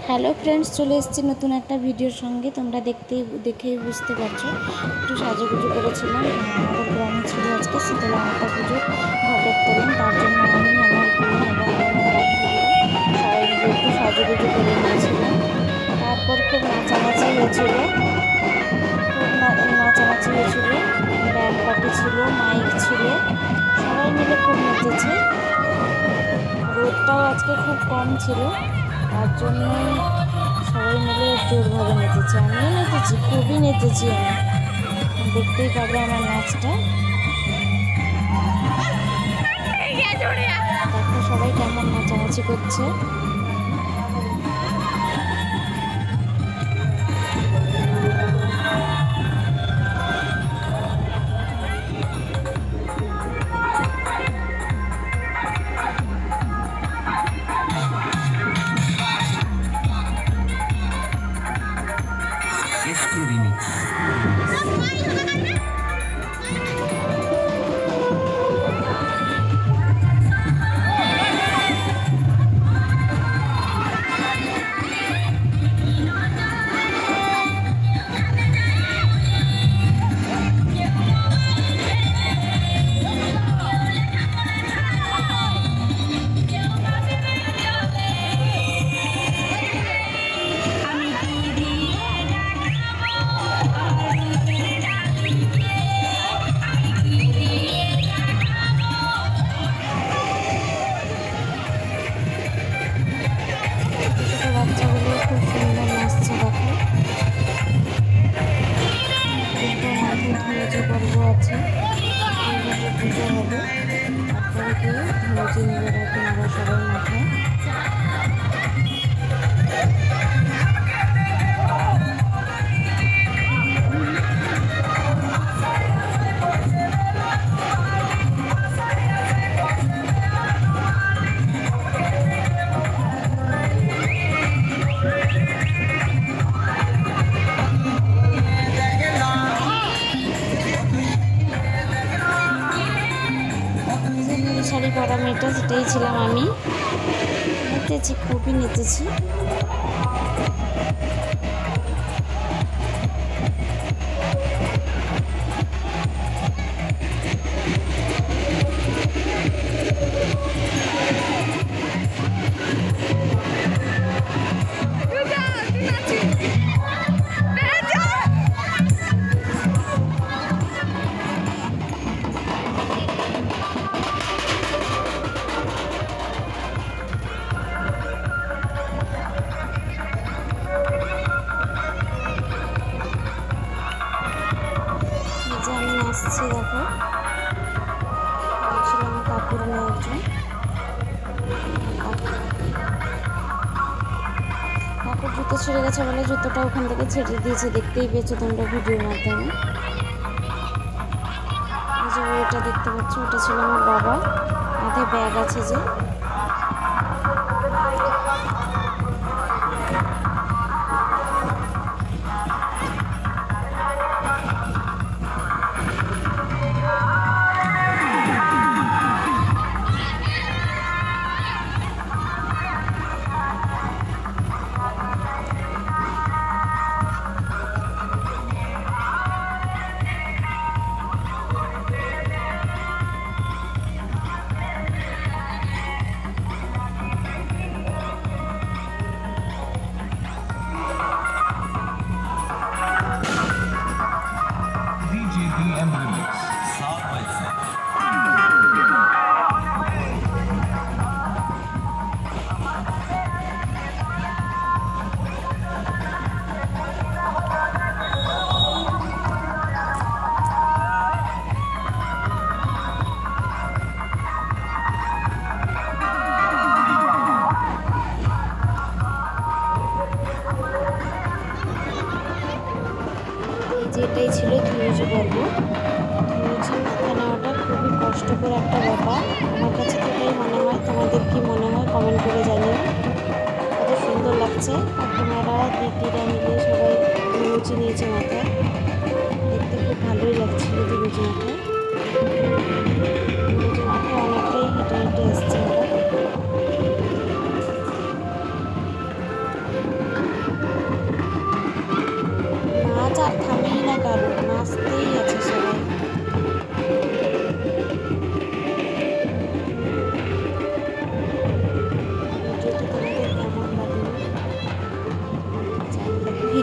Hello friends, চলে এসেছি নতুন একটা ভিডিওর সঙ্গে। তোমরা দেখেই বুঝতে পারছো, একটু সাজুগুজু করেছিলাম। আমাদের গ্রামে ছিল আজকে শীতলা মাতা পুজোর ঘটের তোলেন। তার জন্য আমি, আমার বোন এবং আমার বান্ধবীরা সবাই মিলে একটু সাজুগুজু করে নিয়েছিলাম। তারপর খুব নাচানাচি হয়েছিল, ব্যান্ড পার্টি ছিল, মাইক ছিল, সবাই মিলে খুব নেচেছে। রোদটাও আজকে খুব কম ছিল, তার জন্য সবাই মিলে জোরভাবে নেচেছি। আমিও নেচেছি, খুবই নেচেছি আমি। দেখতেই পাবে আমার নাচটা। দেখো সবাই কেমন নাচানাচি করছে। বাচ্চাগুলো খুব সুন্দর নাচছে। দেখো ধুনুচি পর্ব আছে, পুজো হবে, তারপরে গিয়ে ধুনুচি নিয়ে রাখেন আমরা সবাই মাথায়। শাড়ি পরা মেয়েটা, সেটাই ছিলাম আমি। নেচেছি, খুবই নেচেছি। আমি নাচছি, দেখো আমার কাপড় নিয়ে একজন কাপড় জুতো ছিঁড়ে গেছে বলে জুতোটা ওখান থেকে ছেড়ে দিয়েছে, দেখতেই পেয়েছো তোমরা ভিডিওর মাধ্যমে। এই যে ওইটা দেখতে পাচ্ছ, ওটা ছিল আমার বাবা। মাথায় ব্যাগ আছে যে। যেটাই ছিল ধুনুচি পর্ব। ধুনুচি মাথায় নেওয়াটা খুবই কষ্টকর একটা ব্যাপার, আমার কাছে তো এটাই মনে হয়। তোমাদের কি মনে হয় কমেন্ট করে জানিও। কত সুন্দর লাগছে, কাকিমারা দিদিরা মিলে সবাই ধুনুচি নিয়েছে মাথায়। দেখতে খুব ভালোই লাগছিল ধুনুচি মাথায়। ধুনুচি মাথায় অনেকটাই হেঁটে হেঁটে এসছে ওরা।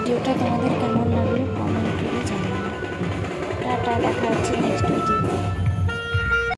ভিডিওটা তোমাদের কেমন লাগলো কমেন্ট করে জানাবে। টাটা, দেখা হচ্ছে নেক্সট ভিডিও।